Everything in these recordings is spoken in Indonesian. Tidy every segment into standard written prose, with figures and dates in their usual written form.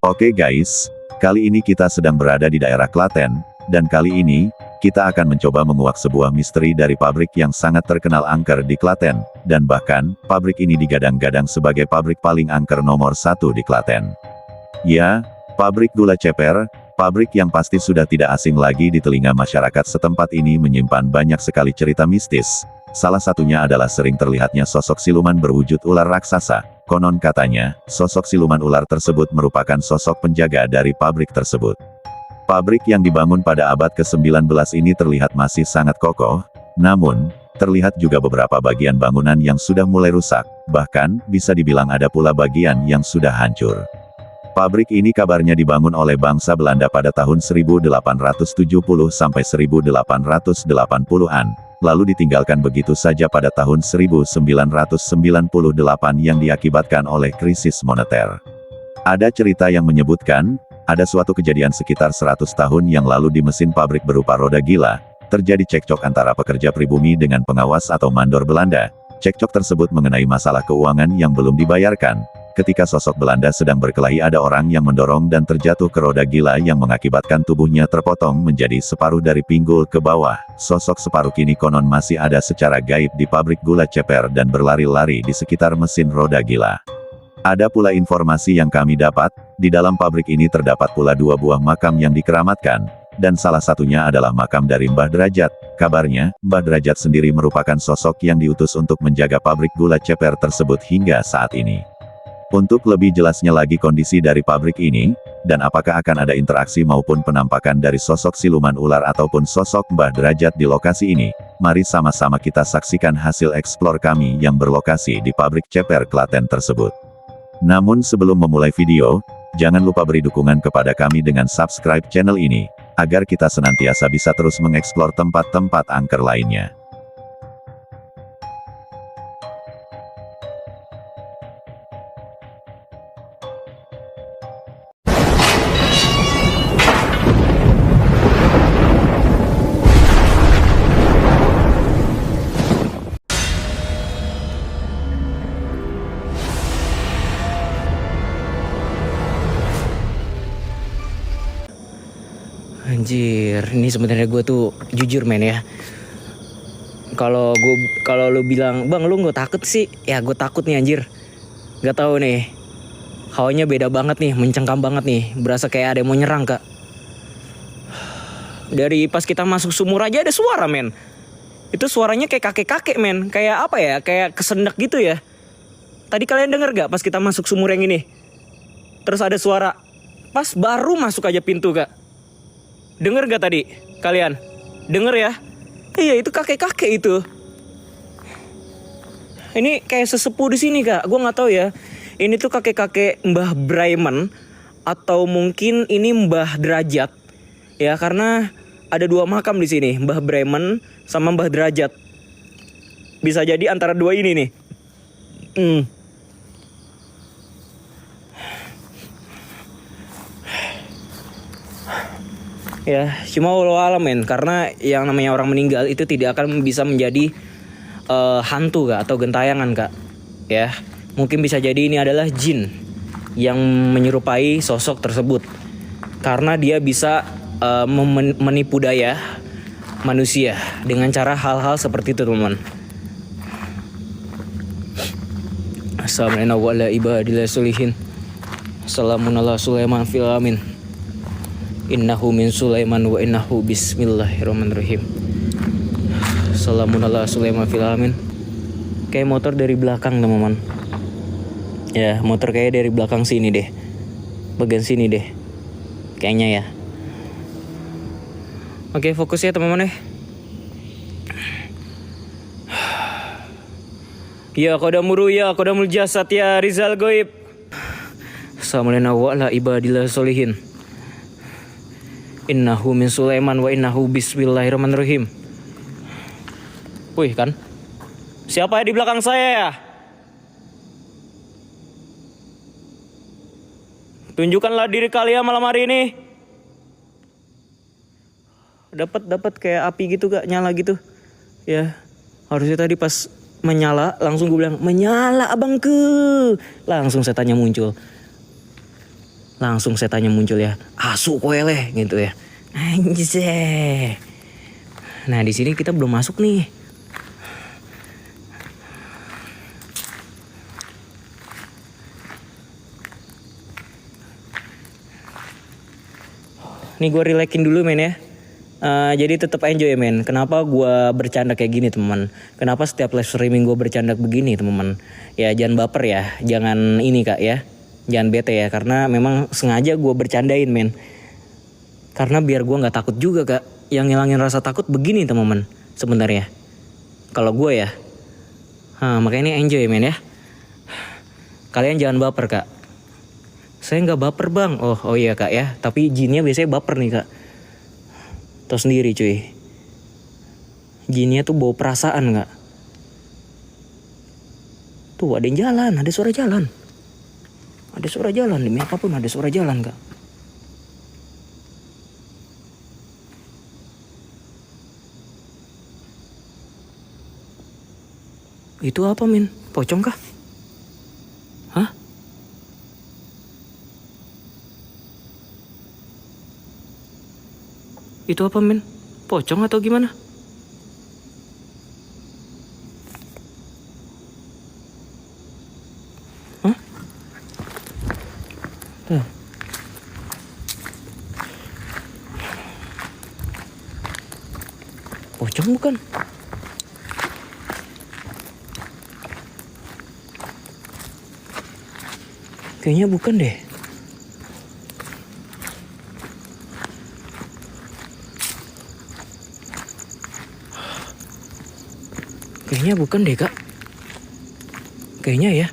Oke guys, kali ini kita sedang berada di daerah Klaten, dan kali ini, kita akan mencoba menguak sebuah misteri dari pabrik yang sangat terkenal angker di Klaten, dan bahkan, pabrik ini digadang-gadang sebagai pabrik paling angker nomor 1 di Klaten. Ya, pabrik gula ceper, pabrik yang pasti sudah tidak asing lagi di telinga masyarakat setempat ini menyimpan banyak sekali cerita mistis. Salah satunya adalah sering terlihatnya sosok siluman berwujud ular raksasa. Konon katanya, sosok siluman ular tersebut merupakan sosok penjaga dari pabrik tersebut. Pabrik yang dibangun pada abad ke-19 ini terlihat masih sangat kokoh, namun, terlihat juga beberapa bagian bangunan yang sudah mulai rusak, bahkan, bisa dibilang ada pula bagian yang sudah hancur. Pabrik ini kabarnya dibangun oleh bangsa Belanda pada tahun 1870 sampai 1880-an, lalu ditinggalkan begitu saja pada tahun 1998 yang diakibatkan oleh krisis moneter. Ada cerita yang menyebutkan, ada suatu kejadian sekitar 100 tahun yang lalu di mesin pabrik berupa roda gila, terjadi cekcok antara pekerja pribumi dengan pengawas atau mandor Belanda. Cekcok tersebut mengenai masalah keuangan yang belum dibayarkan. Ketika sosok Belanda sedang berkelahi, ada orang yang mendorong dan terjatuh ke roda gila yang mengakibatkan tubuhnya terpotong menjadi separuh dari pinggul ke bawah. Sosok separuh kini konon masih ada secara gaib di pabrik gula ceper dan berlari-lari di sekitar mesin roda gila. Ada pula informasi yang kami dapat, di dalam pabrik ini terdapat pula 2 buah makam yang dikeramatkan, dan salah satunya adalah makam dari Mbah Derajat. Kabarnya, Mbah Derajat sendiri merupakan sosok yang diutus untuk menjaga pabrik gula ceper tersebut hingga saat ini. Untuk lebih jelasnya lagi kondisi dari pabrik ini, dan apakah akan ada interaksi maupun penampakan dari sosok siluman ular ataupun sosok Mbah Derajat di lokasi ini, mari sama-sama kita saksikan hasil eksplor kami yang berlokasi di pabrik ceper Klaten tersebut. Namun sebelum memulai video, jangan lupa beri dukungan kepada kami dengan subscribe channel ini, agar kita senantiasa bisa terus mengeksplor tempat-tempat angker lainnya. Anjir, ini sebenarnya gue tuh jujur men ya. Kalau lu bilang, "Bang, lu nggak takut sih?" Ya gue takut nih anjir. Gak tahu nih. Hawanya beda banget nih, mencengkam banget nih. Berasa kayak ada yang mau nyerang, Kak. Dari pas kita masuk sumur aja ada suara, men. Itu suaranya kayak kakek-kakek, men. Kayak apa ya? Kayak kesendak gitu ya. Tadi kalian denger gak pas kita masuk sumur yang ini? Terus ada suara. Pas baru masuk aja pintu, Kak. Denger gak tadi? Kalian? Denger ya? Iya, itu kakek-kakek itu. Ini kayak sesepuh di sini, Kak. Gue nggak tahu ya. Ini tuh kakek-kakek Mbah Braiman atau mungkin ini Mbah Derajat. Ya, karena ada 2 makam di sini, Mbah Braiman sama Mbah Derajat. Bisa jadi antara 2 ini nih. Ya, cuma walau alam men, karena yang namanya orang meninggal itu tidak akan bisa menjadi hantu Kak, atau gentayangan Kak. Ya, mungkin bisa jadi ini adalah jin yang menyerupai sosok tersebut. Karena dia bisa menipu daya manusia dengan cara hal-hal seperti itu, teman-teman. Assalamualaikum warahmatullahi wabarakatuh. Assalamun ala Sulaiman fil amin. Innahu min Sulaiman wa innahu bismillahirrahmanirrahim. Assalamun ala Sulaiman fil amin. Kayak motor dari belakang, teman-teman. Ya, motor kayak dari belakang sini deh. Bagian sini deh. Kayaknya ya. Oke, fokus ya teman-teman ya. Ya qadamuru ya qadamul jasad ya Rizal Goib. Assalamualaikum wa ala ibadillah solihin. Innahu min Sulaiman wa innahu bismillahirrahmanirrahim. Wih kan? Siapa ya di belakang saya ya? Tunjukkanlah diri kalian malam hari ini. Dapat kayak api gitu Kak, nyala gitu. Ya, harusnya tadi pas menyala langsung gue bilang, "Menyala abangku." Langsung setannya muncul. Langsung setannya muncul ya. Asu koele gitu ya. Anjay. Nah di sini kita belum masuk nih. Nih gue relaxin dulu men ya. Jadi tetap enjoy ya men. Kenapa gue bercanda kayak gini teman? Kenapa setiap live streaming gue bercanda begini teman? Ya jangan baper ya. Jangan ini kak ya. Jangan bete ya. Karena memang sengaja gue bercandain men. Karena biar gue gak takut juga kak. Yang ngilangin rasa takut begini teman-teman sebenarnya. Kalau gue ya. Makanya ini enjoy men ya. Kalian jangan baper kak. Saya nggak baper bang. Oh iya kak ya. Tapi jinnya biasanya baper nih kak. Tahu sendiri cuy. Jinnya tuh bawa perasaan kak. Tuh ada yang jalan. Ada suara jalan. Ada suara jalan. Demi apapun ada suara jalan kak. Itu apa min? Pocong kah? Hah? Itu apa men? Pocong atau gimana? Hah? Tuh. Pocong bukan? Kayaknya bukan deh. Kayaknya bukan deh kak. Kayaknya ya.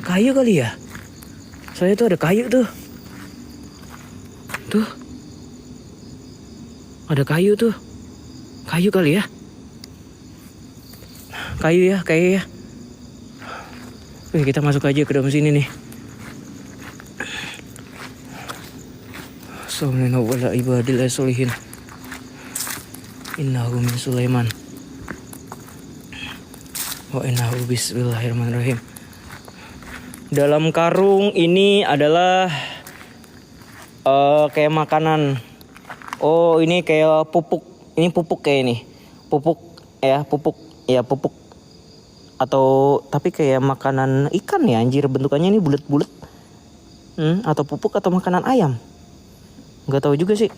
Kayu kali ya. Soalnya tuh ada kayu tuh. Tuh. Ada kayu tuh. Kayu kali ya. Kayu ya, kayu ya. Oke, kita masuk aja ke dalam sini nih. Assalamualaikum warahmatullahi wabarakatuh. Innahu min Sulaiman wa innahu bismillahirrahmanirrahim. Dalam karung ini adalah kayak makanan. Oh ini kayak pupuk. Ini pupuk kayak ini. Pupuk ya pupuk. Ya pupuk. Atau tapi kayak makanan ikan ya anjir. Bentukannya ini bulat-bulat. Atau pupuk atau makanan ayam. Gak tahu juga sih.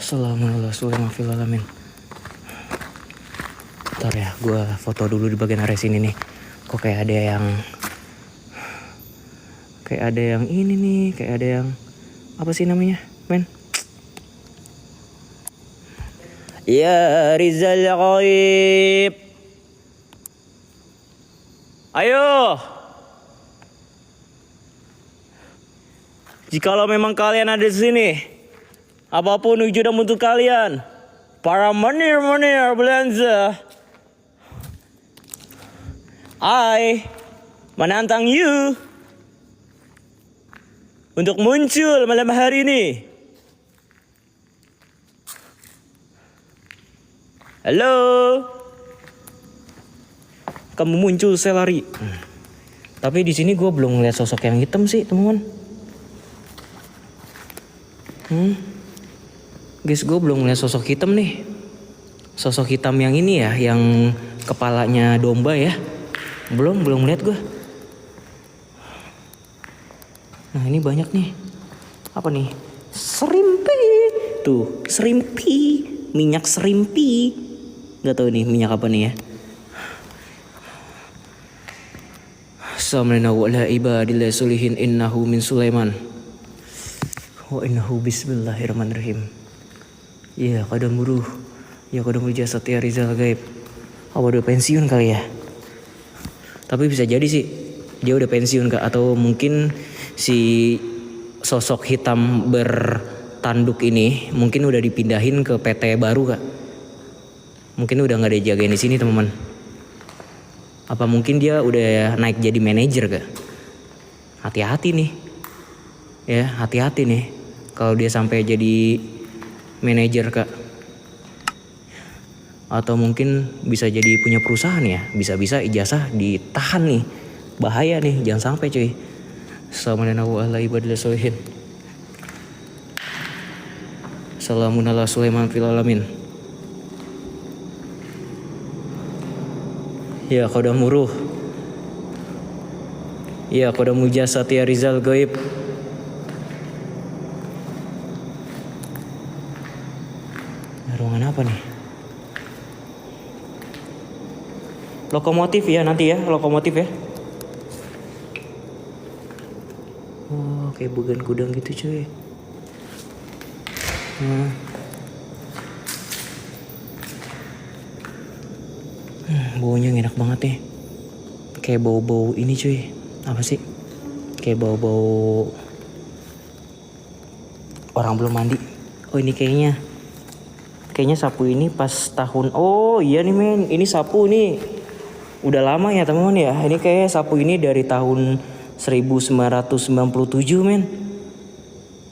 Assalamualaikum. Bentar ya, gue foto dulu di bagian area sini nih. Kok kayak ada yang ini nih, kayak ada yang apa sih namanya, men? Ya Rizal Ghaib. Ayo. Jikalau memang kalian ada di sini, apapun wujud dan bentuk kalian, para menir-menir belanja, I menantang you untuk muncul malam hari ini. Halo. Kamu muncul, saya lari. Tapi di sini gue belum ngeliat sosok yang hitam sih, teman-teman. Guys, gue belum ngeliat sosok hitam nih. Sosok hitam yang ini ya, yang kepalanya domba ya. Belum ngeliat gue. Nah ini banyak nih. Apa nih? Serimpi. Tuh, serimpi. Minyak serimpi. Gak tahu nih minyak apa nih ya. Assalamualaikum warahmatullahi wabarakatuh. Innahu min Sulaiman wa innahu bismillahirrahmanirrahim. Ya kadang buruh. Ya kadang jasad ya Rizal Gaib. Apa udah pensiun kali ya? Tapi bisa jadi sih dia udah pensiun kak. Atau mungkin si sosok hitam bertanduk ini mungkin udah dipindahin ke PT baru kak. Mungkin udah gak dijagain di sini teman-teman. Apa mungkin dia udah naik jadi manajer kak? Hati-hati nih. Ya hati-hati nih. Kalau dia sampai jadi manajer kak. Atau mungkin bisa jadi punya perusahaan ya. Bisa-bisa ijazah ditahan nih. Bahaya nih, jangan sampai cuy. Assalamualaikum warahmatullahi wabarakatuh. Salamun ala Sulaiman fil alamin. Ya qadamu ruh. Ya qadamu jasad ya Rizal Gaib. Ruangan apa nih? Lokomotif ya nanti ya, lokomotif ya. Oh, kayak bugan gudang gitu cuy. Baunya enak banget nih. Kayak bau-bau ini cuy. Apa sih? Kayak bau-bau orang belum mandi. Oh ini kayaknya sapu ini pas tahun. Oh iya nih men, ini sapu nih udah lama ya teman-teman ya. Ini kayak sapu ini dari tahun 1997 men.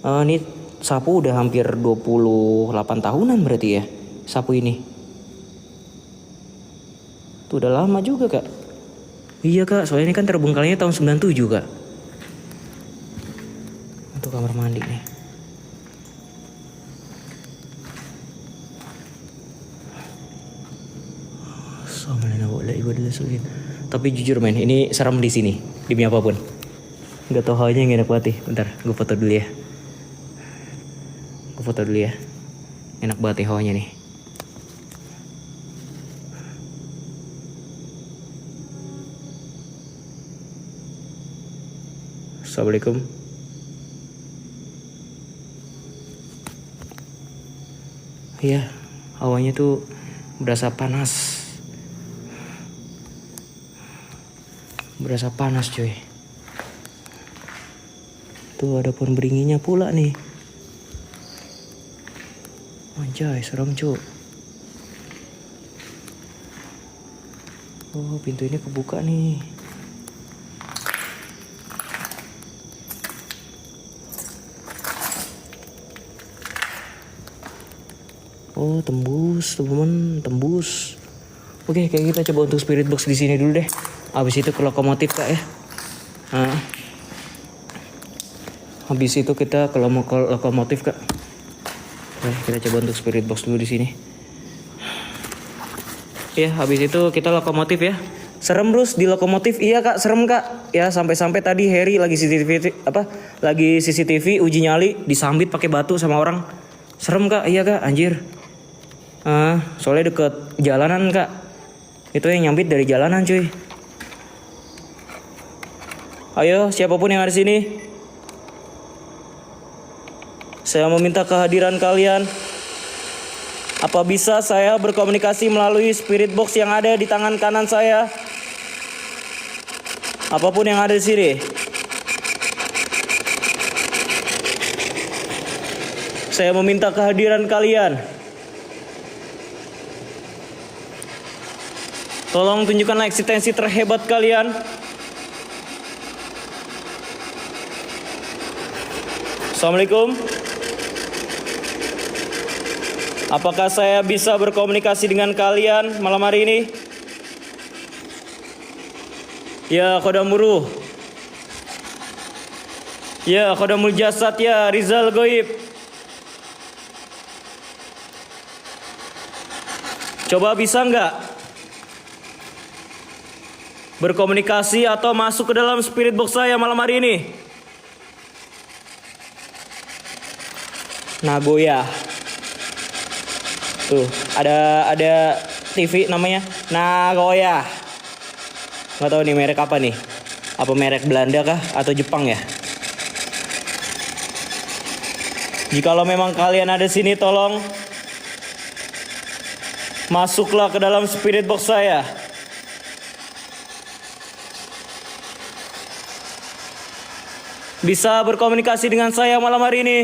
Ini sapu udah hampir 28 tahunan berarti ya sapu ini. Tuh udah lama juga kak. Iya kak, soalnya ini kan terbengkalainya tahun 97 kak. Untuk kamar mandi nih. Tapi jujur men, ini serem di sini. Demi apapun. Gak tau hawanya yang enak banget nih. Bentar, gue foto dulu ya. Enak banget nih hawanya nih. Assalamualaikum. Iya, hawanya tuh berasa panas. Berasa panas cuy. Tuh ada pohon beringinya pula nih. Anjay, serem cuy. Oh, pintu ini kebuka nih. Oh, tembus, teman-teman, tembus. Oke, kayak kita coba untuk spirit box di sini dulu deh. Habis itu ke lokomotif kak ya. Habis itu kita ke lokomotif kak. Oke, kita coba untuk spirit box dulu di sini. Ya, habis itu kita lokomotif ya. Serem Bruce di lokomotif. Iya kak, serem kak. Ya sampai-sampai tadi Harry lagi CCTV uji nyali disambit pakai batu sama orang. Serem kak, iya kak, anjir. Soalnya deket jalanan kak. Itu yang nyambit dari jalanan cuy. Ayo siapapun yang ada di sini. Saya meminta kehadiran kalian. Apa bisa saya berkomunikasi melalui spirit box yang ada di tangan kanan saya? Apapun yang ada di sini. Saya meminta kehadiran kalian. Tolong tunjukkan eksistensi terhebat kalian. Assalamualaikum. Apakah saya bisa berkomunikasi dengan kalian malam hari ini? Ya qadamuruh. Ya qadamul jasad ya Rizal Gaib. Coba bisa nggak berkomunikasi atau masuk ke dalam spirit box saya malam hari ini? Nagoya. Tuh, ada TV namanya Nagoya. Nggak tahu nih merek apa nih. Apa merek Belanda kah atau Jepang ya? Jikalau memang kalian ada sini, tolong masuklah ke dalam spirit box saya. Bisa berkomunikasi dengan saya malam hari ini.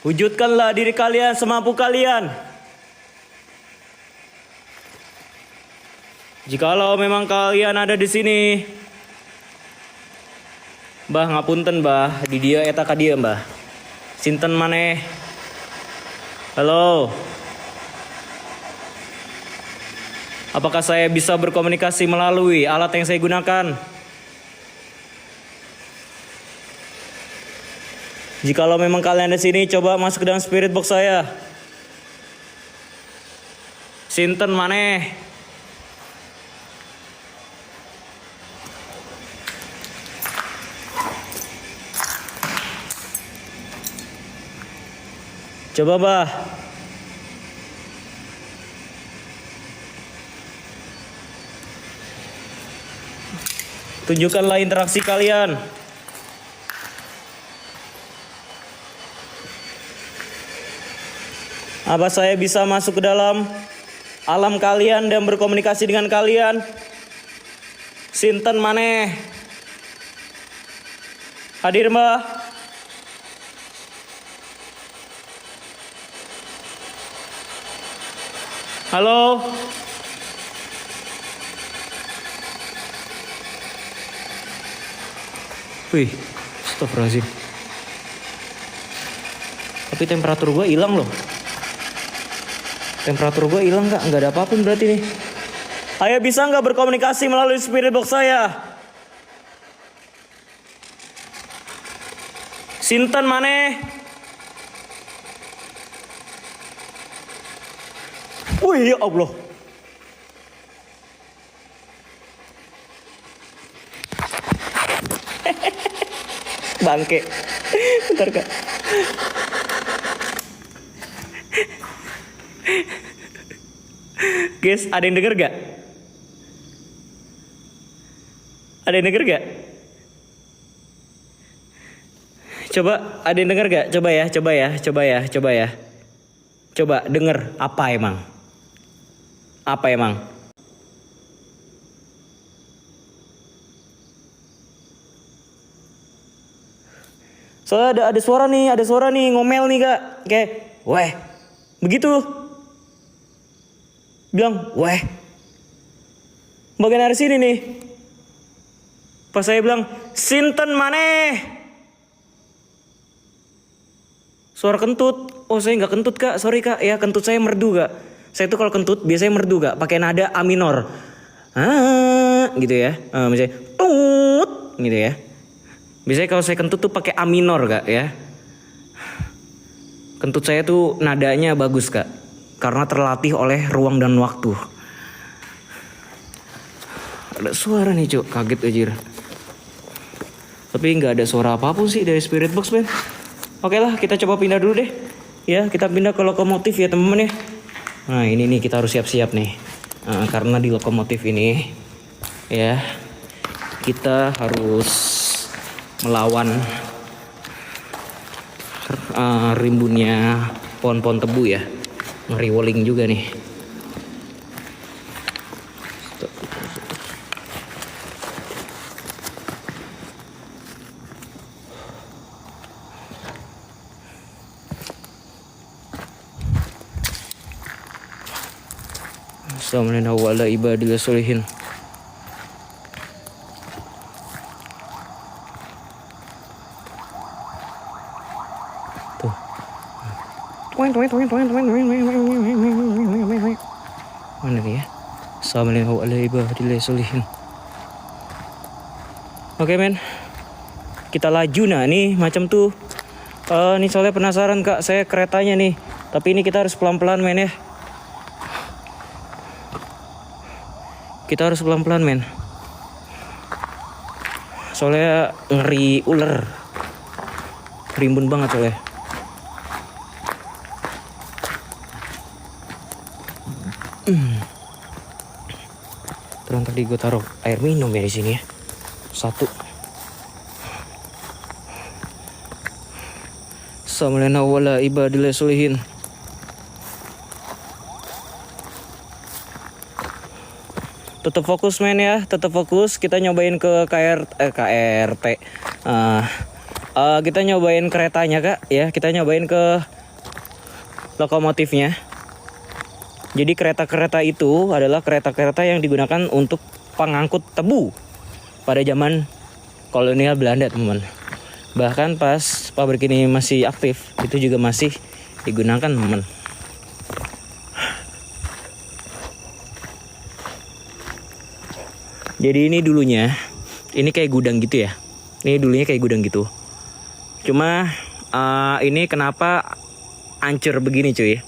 Wujudkanlah diri kalian semampu kalian. Jikalau memang kalian ada di sini. Mbah ngapunten mbah, di dia eta ka dieu mbah. Sinten maneh? Halo. Apakah saya bisa berkomunikasi melalui alat yang saya gunakan? Jikalau memang kalian ada sini, coba masuk ke dalam spirit box saya. Sinten maneh? Coba, Bah. Tunjukkanlah interaksi kalian. Apa saya bisa masuk ke dalam alam kalian dan berkomunikasi dengan kalian? Sinten maneh? Hadir, Mbah? Halo? Wih, astagfirullahaladzim. Tapi temperatur gue hilang loh. Temperatur gue hilang nggak ada apapun berarti nih. Ayo, bisa nggak berkomunikasi melalui spirit box saya? Sinten maneh? Wih, ya Allah. Bangke. Bentar, Kak. Guys, ada yang denger gak? Ada yang denger gak? Coba, ada yang denger gak? Coba ya. Coba denger, apa emang? Apa emang? Soalnya ada suara nih, ngomel nih, Kak. Kayak, weh, begitu. Bilang, weh. Bagian dari sini nih. Pas saya bilang, sinten maneh? Suara kentut. Oh, saya nggak kentut, Kak. Sorry, Kak. Ya, kentut saya merdu, Kak. Saya tuh kalau kentut biasanya merdu, Kak. Pakai nada A minor. Gitu ya. Misalnya, tut, gitu ya. Biasanya kalau saya kentut tuh pakai A minor, Kak, ya. Kentut saya tuh nadanya bagus, Kak. Karena terlatih oleh ruang dan waktu. Ada suara nih, Cuk. Kaget anjir. Tapi nggak ada suara apapun sih dari spirit box, Ben. Oke lah, kita coba pindah dulu deh. Ya, kita pindah ke lokomotif ya, teman-teman ya. Nah, ini nih kita harus siap-siap nih. Karena di lokomotif ini ya, kita harus melawan rimbunnya pohon-pohon tebu ya. Ngeriwoling juga nih. Assalamualaikum warahmatullahi wabarakatuh. Tuh. Mana nih ya? Assalamualaikum warahmatullahi wabarakatuh. Oke, men. Kita laju nah nih macam tuh. Nih soalnya penasaran, Kak, saya keretanya nih. Tapi ini kita harus pelan-pelan, men ya. Kita harus pelan-pelan, men. Soalnya ngeri ular. Rimbun banget soalnya. Terus tadi gue taruh air minum ya di sini ya. Satu. Assalamualaikum warahmatullahi wabarakatuh. Tetap fokus, men ya, tetap fokus. Kita nyobain ke KRT. Kita nyobain keretanya, Kak, ya. Kita nyobain ke lokomotifnya. Jadi kereta-kereta itu adalah kereta-kereta yang digunakan untuk pengangkut tebu pada zaman kolonial Belanda, teman-teman. Bahkan pas pabrik ini masih aktif, itu juga masih digunakan, teman-teman. Jadi ini dulunya, ini kayak gudang gitu ya. Ini dulunya kayak gudang gitu. Cuma ini kenapa hancur begini cuy?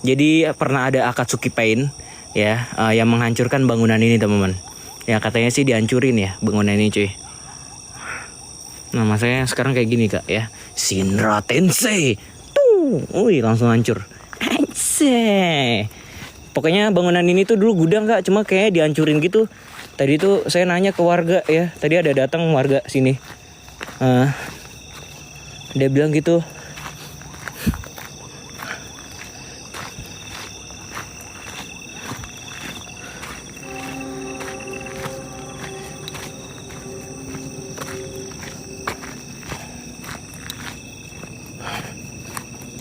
Jadi pernah ada Akatsuki Pain ya, yang menghancurkan bangunan ini teman-teman. Ya katanya sih dihancurin ya bangunan ini cuy. Nah masanya sekarang kayak gini kak ya, Shinra Tensei. Wih langsung hancur. Anjay. Pokoknya bangunan ini tuh dulu gudang kak, cuma kayaknya dihancurin gitu. Tadi tuh saya nanya ke warga ya, tadi ada datang warga sini. Dia bilang gitu.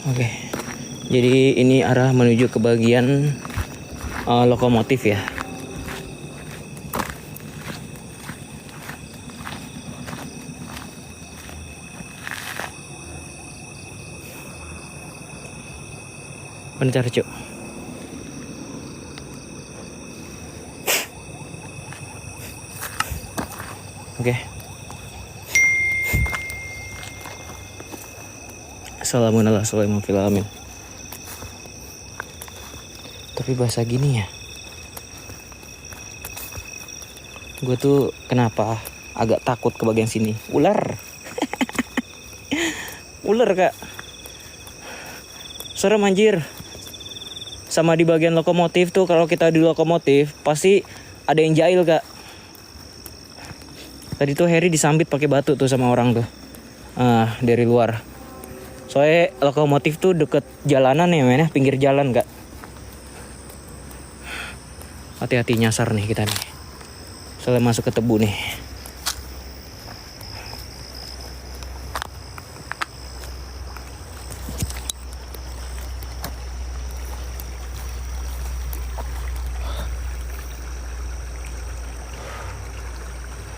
Oke, jadi ini arah menuju ke bagian lokomotif ya. Bentar cuk. Oke. Assalamualaikum warahmatullahi wabarakatuh. Tapi bahasa gini ya, gue tuh kenapa agak takut ke bagian sini. Ular. Ular kak. Serem anjir. Sama di bagian lokomotif tuh, kalau kita di lokomotif pasti ada yang jahil kak. Tadi tuh Harry disambit pakai batu tuh sama orang tuh, dari luar. Soalnya lokomotif tuh deket jalanan ya men, pinggir jalan kak. Hati-hati nyasar nih kita nih. Soalnya masuk ke tebu nih.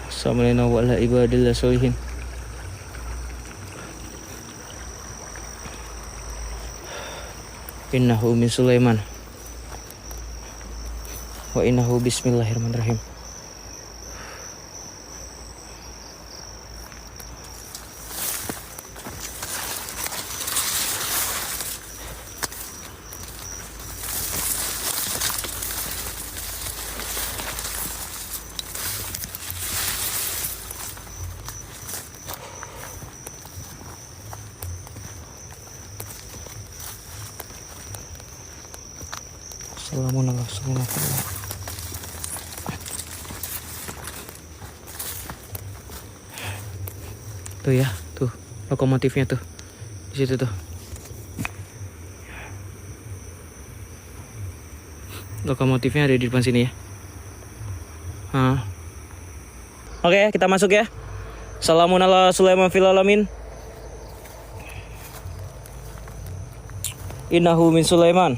Assalamualaikum warahmatullahi wabarakatuh. Innahu min Sulaiman wa innahu bismillahirrahmanirrahim. Assalamualaikum. Tuh ya, tuh lokomotifnya tuh di situ tuh. Lokomotifnya ada di depan sini ya. Oke, kita masuk ya. Assalamualaikum Sulaiman fil alamin. Innahu min Sulaiman.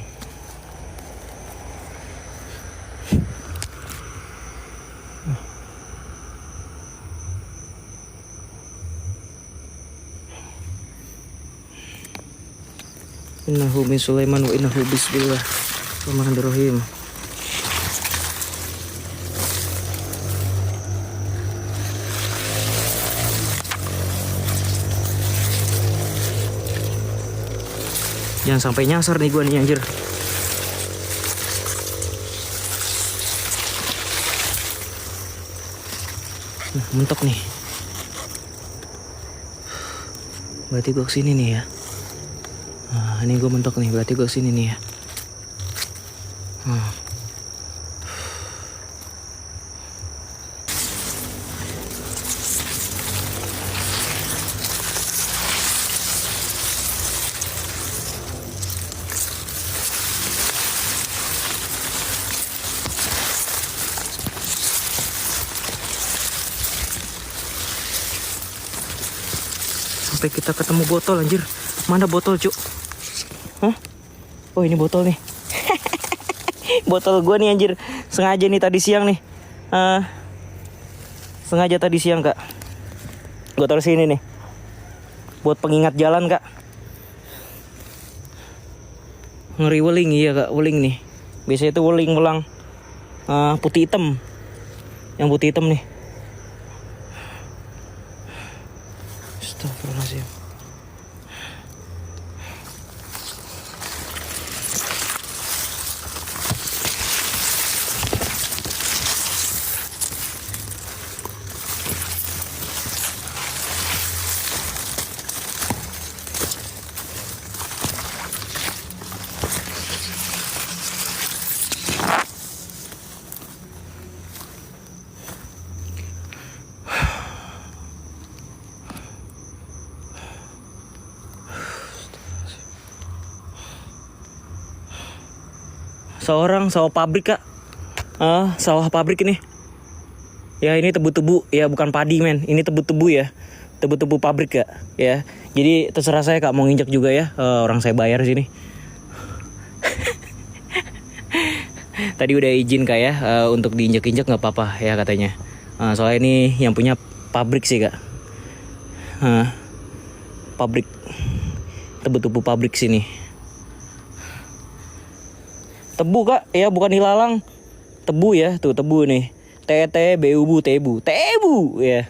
Innahu min Sulaiman wa innahu bismillahirrahmanirrahim. Jangan sampai nyasar nih gua nih anjir. Mentok nih. Berarti gua kesini nih ya. Ini gue mentok nih, berarti gue kesini nih ya. Sampai kita ketemu botol anjir. Mana botol cuk? Oh ini botol nih. Botol gue nih anjir. Sengaja nih tadi siang nih. Sengaja tadi siang kak. Gue taruh sini nih. Buat pengingat jalan kak. Ngeri weling iya kak. Weling nih. Biasanya itu weling melang putih hitam. Yang putih hitam nih. Astagfirullahaladzim. Sawah pabrik kak. Sawah pabrik ini. Ya ini tebu-tebu, ya bukan padi men. Ini tebu-tebu ya. Tebu-tebu pabrik kak. Ya. Jadi terserah saya kak mau nginjek juga ya. Orang saya bayar sini. Tadi udah izin kak ya untuk diinjek-injek nggak apa-apa ya katanya. Soalnya ini yang punya pabrik sih kak. Pabrik. Tebu-tebu pabrik sini. Tebu kak, ya bukan ilalang. Tebu ya, tuh tebu nih. Tebu, tebu ya.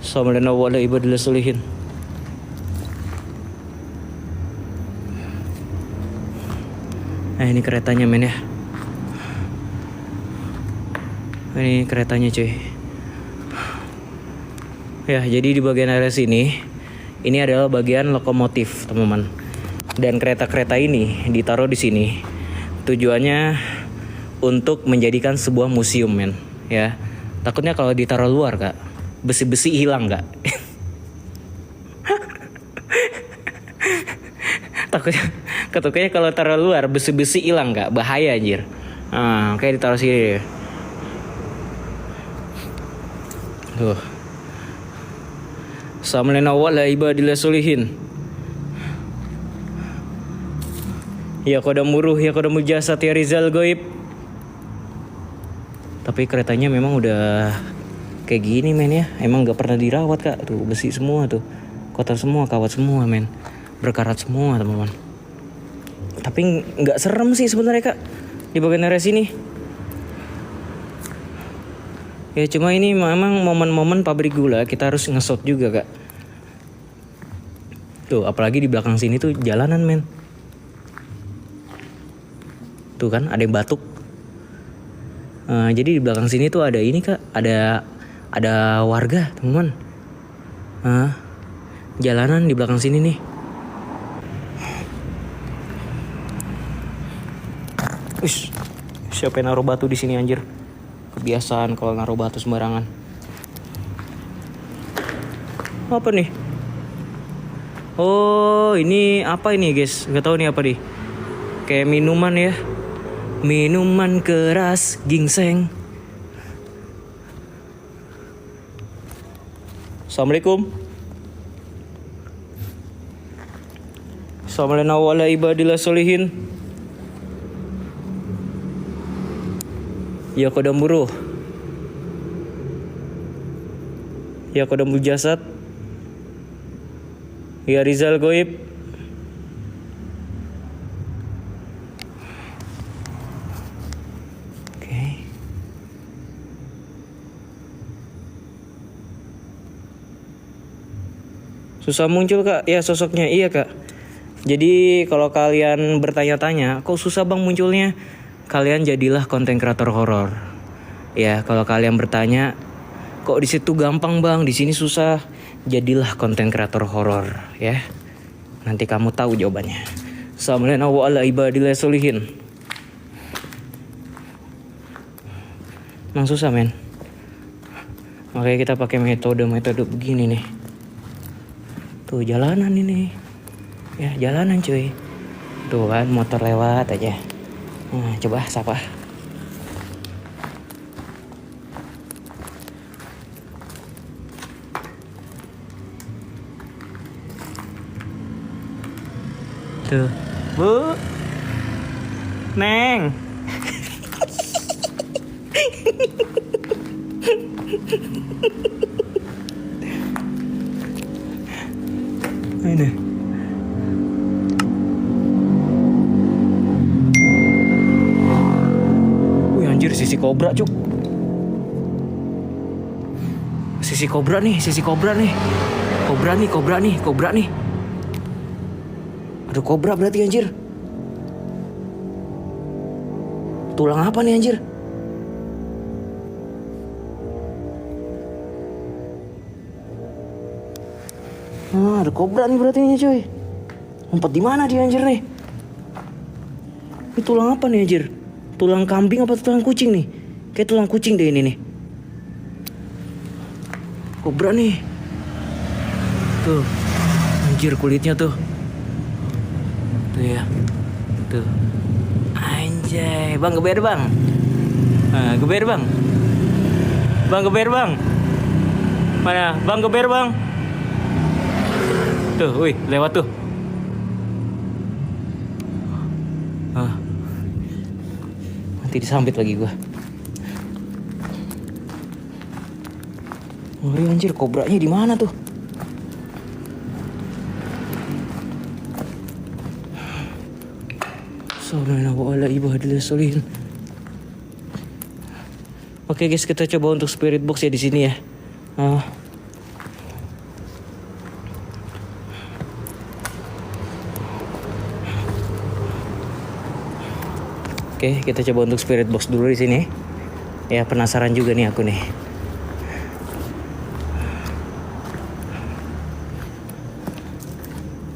Assalamualaikum warahmatullahi wabarakatuh. Nah ini keretanya men ya. Ini keretanya cuy. Ya jadi di bagian area sini, ini adalah bagian lokomotif teman-teman. Dan kereta-kereta ini ditaruh di sini. Tujuannya untuk menjadikan sebuah museum men. Ya. Takutnya kalau ditaruh luar kak, besi-besi hilang kak. Takutnya kalau taruh luar besi-besi hilang nggak, bahaya anjir. Kayak ditaruh sini. Tuh. Assalamualaikum warahmatullahi wabarakatuh. Ya kodamuruh, ya kodamul jasad, ya Rizal Goib. Tapi keretanya memang udah kayak gini men ya. Emang nggak pernah dirawat kak. Tuh besi semua tuh, kotor semua, kawat semua men, berkarat semua teman-teman. Tapi nggak serem sih sebenarnya kak di bagian area sini. Ya cuma ini memang momen-momen pabrik gula kita harus ngesot juga kak. Tuh apalagi di belakang sini tuh jalanan men. Tuh kan ada yang batuk. Jadi di belakang sini tuh ada ini kak, ada warga teman-teman. Jalanan di belakang sini nih. Ush, siapa yang naruh batu di sini anjir? Kebiasaan kalau naruh batu sembarangan. Apa nih? Oh, ini apa ini guys? Gak tahu nih apa nih. Kayak minuman ya. Minuman keras ginseng. Assalamualaikum. Assalamualaikum warahmatullahi wabarakatuh. Ya kodam buruh, ya kodam jasad, ya Rizal Goib. Oke. Susah muncul kak, ya sosoknya iya kak. Jadi kalau kalian bertanya-tanya, kok susah bang munculnya? Kalian jadilah konten kreator horor. Ya, kalau kalian bertanya, kok di situ gampang bang, di sini susah. Jadilah konten kreator horor, ya. Nanti kamu tahu jawabannya. Assalamualaikum warahmatullahi wabarakatuh. Emang susah men. Makanya kita pakai metode begini nih. Tuh jalanan ini. Ya jalanan cuy. Tuh kan motor lewat aja. Nah, coba sapa. Tuh, Bu. Neng. Ini. Wih anjir, sisi kobra cuk. Sisi kobra nih, sisi kobra nih. Kobra nih, kobra nih, kobra nih. Aduh, kobra berarti anjir. Tulang apa nih anjir? Ah, ada kobra nih berarti nih coy. Ngumpet di mana dia anjir nih? Ini tulang apa nih anjir? Tulang kambing apa tulang kucing nih? Kayak tulang kucing deh ini nih. Kobra nih. Tuh. Anjir kulitnya tuh. Tuh ya. Tuh. Anjay, Bang geber Bang. Nah, geber Bang. Bang geber Bang. Mana? Bang geber Bang. Tuh, wih, lewat tuh. Nanti disambit lagi gua. Ngeri anjir, kobranya di mana tuh? Subhanallah ala ibadillah solihin. Oke guys, kita coba untuk spirit box ya di sini ya. Oke, kita coba untuk spirit box dulu di sini. Ya, penasaran juga nih aku nih.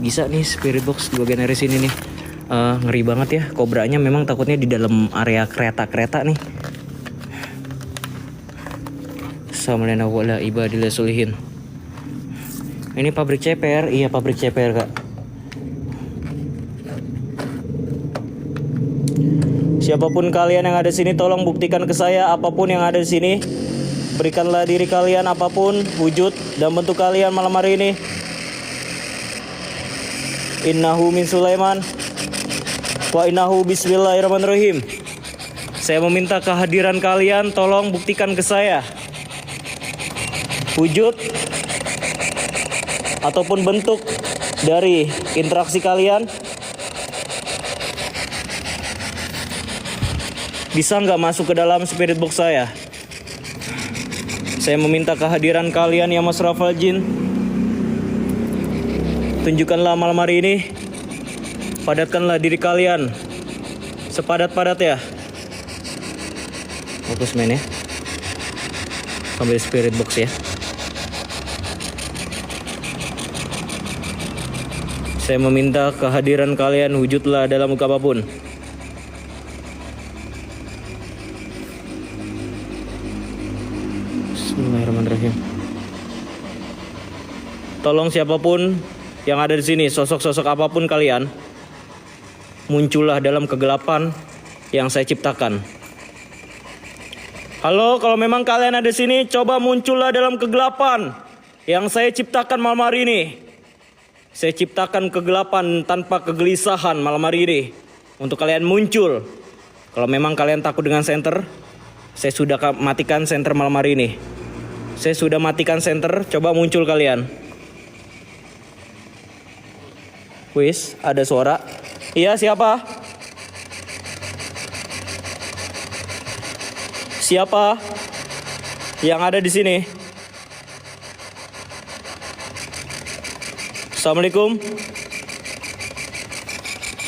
Bisa nih spirit box di bagian area sini nih. Ngeri banget ya, kobranya memang takutnya di dalam area kereta-kereta nih. Assalamualaikum warahmatullahi wabarakatuh. Ini pabrik CPR, iya pabrik CPR kak. Siapapun kalian yang ada di sini, tolong buktikan ke saya apapun yang ada di sini. Berikanlah diri kalian apapun wujud dan bentuk kalian malam hari ini. Innahu min Sulaiman wa innahu bismillahirrahmanirrahim. Saya meminta kehadiran kalian, tolong buktikan ke saya wujud ataupun bentuk dari interaksi kalian. Bisa nggak masuk ke dalam spirit box saya? Saya meminta kehadiran kalian ya Mas Rafal Jin. Tunjukkanlah malam hari ini. Padatkanlah diri kalian sepadat-padat ya. Fokus men ya. Sambil spirit box ya. Saya meminta kehadiran kalian, wujudlah dalam muka apapun. Bismillahirrahmanirrahim. Tolong siapapun yang ada di sini, sosok-sosok apapun kalian, muncullah dalam kegelapan yang saya ciptakan. Halo, kalau memang kalian ada di sini, coba muncullah dalam kegelapan yang saya ciptakan malam hari ini. Saya ciptakan kegelapan tanpa kegelisahan malam hari ini untuk kalian muncul. Kalau memang kalian takut dengan senter, saya sudah matikan senter malam hari ini. Saya sudah matikan senter, coba muncul kalian. Wis, ada suara. Iya, siapa? Siapa yang ada di sini? Assalamualaikum.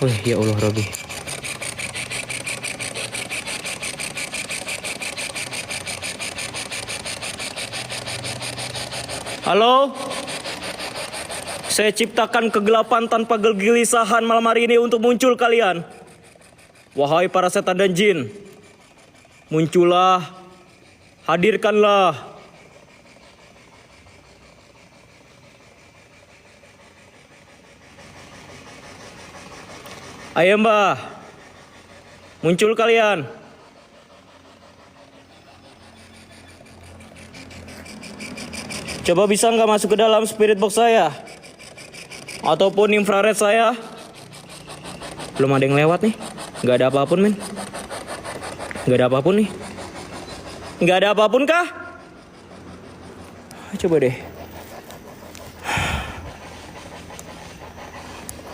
Oh ya Allah Rabbi. Halo. Saya ciptakan kegelapan tanpa kegelisahan malam hari ini untuk muncul kalian. Wahai para setan dan jin, muncullah, hadirkanlah. Ayo mbah, muncul kalian. Coba bisa nggak masuk ke dalam spirit box saya? Ataupun infrared saya? Belum ada yang lewat nih. Nggak ada apapun men. Nggak ada apapun nih. Nggak ada apapun kah? Coba deh.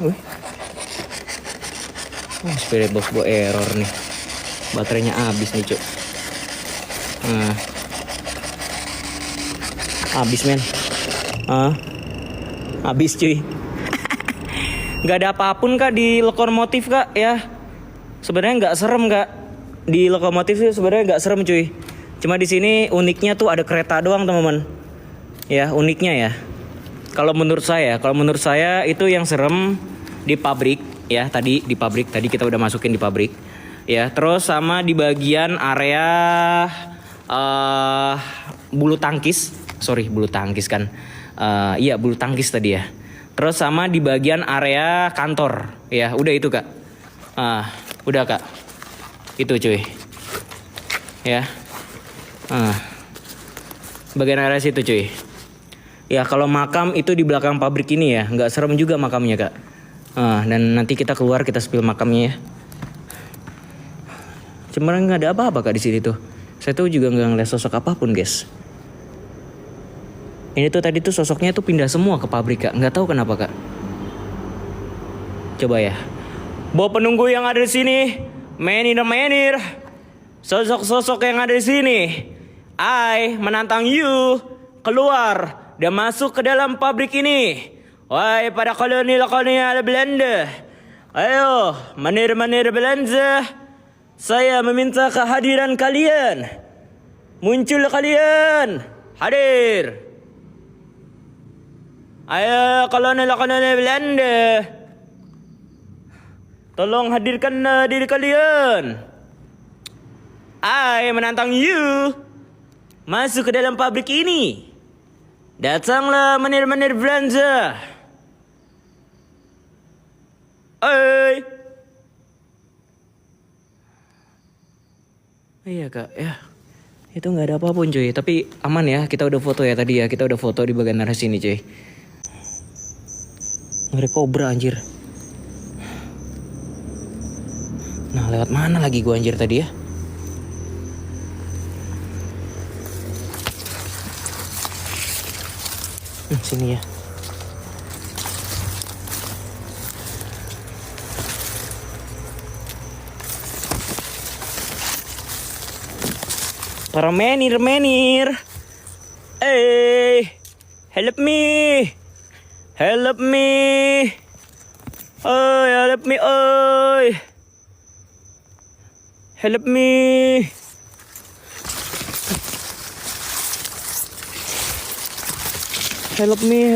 Wih. Spirit box gua error nih. Baterainya habis nih, Cuk. Nah. Habis, men. Habis, cuy. Nggak ada apapun Kak di lokomotif Kak ya. Sebenarnya nggak serem Kak. Di lokomotif itu sebenarnya nggak serem cuy. Cuma di sini uniknya tuh ada kereta doang teman-teman. Ya uniknya ya. Kalau menurut saya itu yang serem di pabrik ya. Tadi di pabrik tadi kita udah masukin di pabrik ya. Terus sama di bagian area bulu tangkis. Sorry bulu tangkis kan. Iya bulu tangkis tadi ya. Terus sama di bagian area kantor ya. Udah itu Kak. Udah Kak. Itu cuy. Ya. Bagian area situ cuy. Ya kalau makam itu di belakang pabrik ini ya. Nggak serem juga makamnya Kak. Dan nanti kita keluar kita spill makamnya ya. Cuma nggak ada apa-apa Kak di sini tuh. Saya tuh juga nggak ngeliat sosok apapun guys. Ini tuh tadi tuh sosoknya tuh pindah semua ke pabrik Kak. Nggak tahu kenapa Kak. Coba ya. Bawa penunggu yang ada di sini. Menir. Sosok-sosok yang ada di sini. I menantang you keluar dan masuk ke dalam pabrik ini. Wahai para kolonial Belanda. Ayo, menir Belanda. Saya meminta kehadiran kalian. Muncul kalian. Hadir. Ayo kolonial Belanda. Tolong hadirkan diri kalian. I menantang you masuk ke dalam pabrik ini. Datanglah menir Belanda. Oi. Iya Kak ya. Itu nggak ada apapun cuy. Tapi aman ya. Kita udah foto ya tadi ya. Kita udah foto di bagian arah sini cuy. Ngeri kobra anjir. Nah lewat mana lagi gua anjir tadi ya? Sini ya. Para menir. Help me. Help me. Help me. Help me.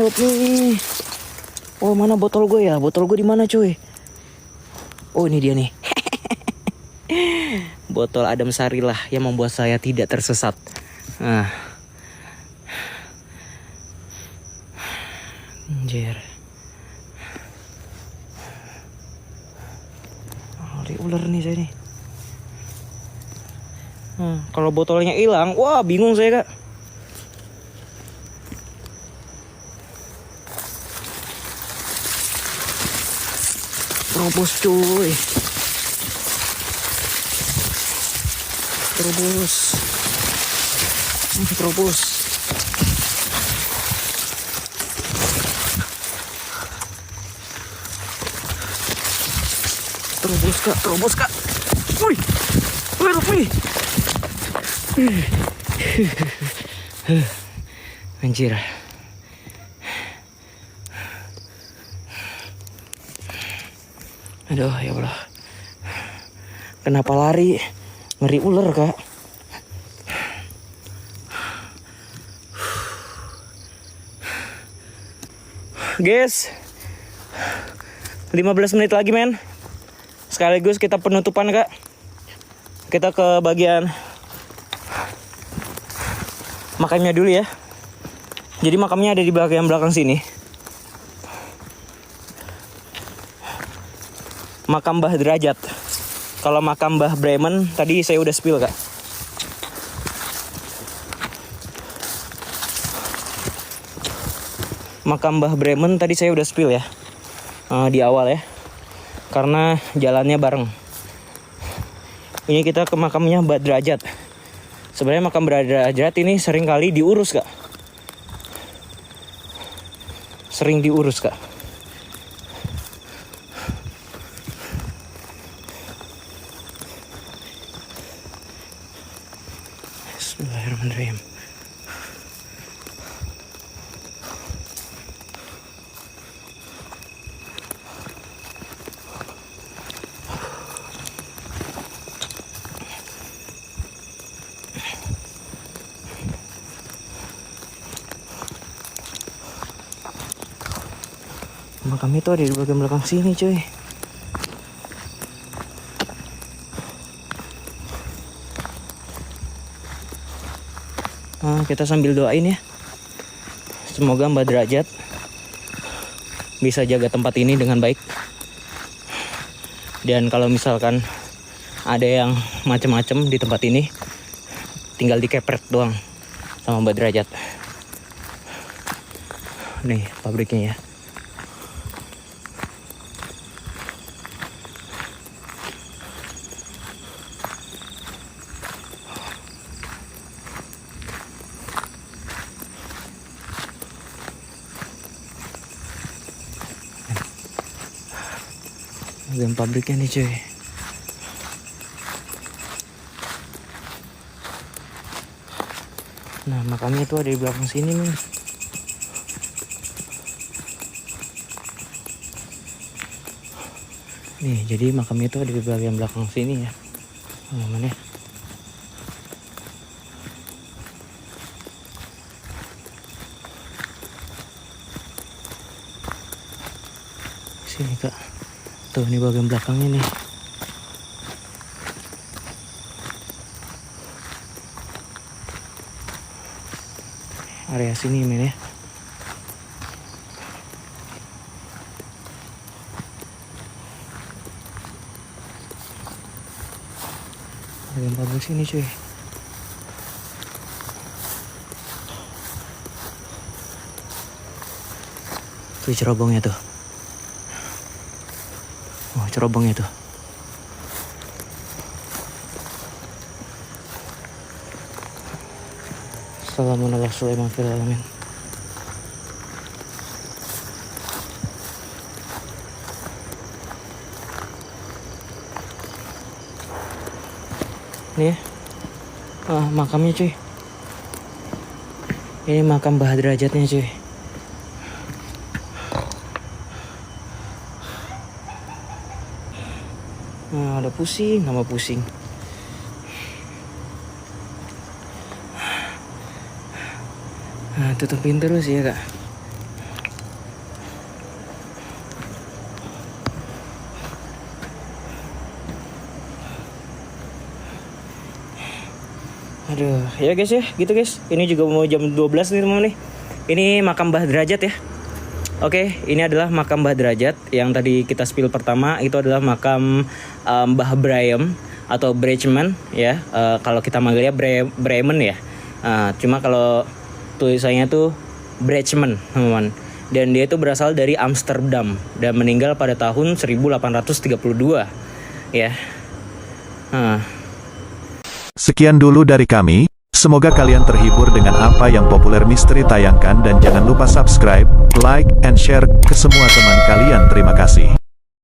Help me. Oh, mana botol gue ya? Botol gue di mana, cuy? Oh, ini dia nih. Botol Adam Sari lah yang membuat saya tidak tersesat. Anjir. Ada ular nih saya nih. Kalau botolnya hilang, wah bingung saya Kak. Terobos cuy. Terobos. Terobos Kak. Wih. Help me. Anjir. Aduh ya Allah. Kenapa lari? Ngeri ular Kak. Guys, 15 menit lagi men. Sekaligus kita penutupan Kak. Kita ke bagian makamnya dulu ya. Jadi makamnya ada di bagian belakang sini. Makam Mbah Derajat. Kalau makam Mbah Bremen tadi saya udah spill Kak. Makam Mbah Bremen tadi saya udah spill ya. Di awal ya. Karena jalannya bareng. Ini kita ke makamnya Mbah Derajat. Sebenarnya makam Mbah Derajat ini sering kali diurus Kak. sering diurus, Kak. Bismillahirrahmanirrahim. Makam itu ada di bagian belakang sini, cuy. Nah, kita sambil doain ya. Semoga Mbak Derajat bisa jaga tempat ini dengan baik. Dan kalau misalkan ada yang macam-macam di tempat ini, tinggal dikepret doang sama Mbak Derajat. Nih pabriknya ya. Bagian pabriknya nih, cuy. Nah, makamnya itu ada di belakang sini nih. Nih, jadi makamnya itu ada di bagian belakang sini ya. Mana? Sini, Kak. Tuh, ini bagian belakangnya nih. Area sini, men ya. Bagian pabrik sini, cuy. Tuh cerobongnya tuh. Oh, cerobongnya tuh. Assalamualaikum warahmatullahi wabarakatuh. Nih ya. Makamnya, cuy. Ini makam Mbah Derajatnya, cuy. Nah, ada pusing, nama pusing. Nah, tutupin terus ya, Kak. Aduh, ya guys ya, gitu guys. Ini juga mau jam 12 nih teman-teman nih. Ini makam Mbah Derajat ya. Oke, ini adalah makam Mbah Derajat. Yang tadi kita spill pertama itu adalah makam Mbah Brahim atau Breichman ya. Kalau kita manggilnya Bremen ya. Cuma kalau tulisannya tuh Breichman, teman-teman. Dan dia itu berasal dari Amsterdam dan meninggal pada tahun 1832 ya. Sekian dulu dari kami, semoga kalian terhibur dengan apa yang Populer Misteri tayangkan dan jangan lupa subscribe, like, and share ke semua teman kalian. Terima kasih.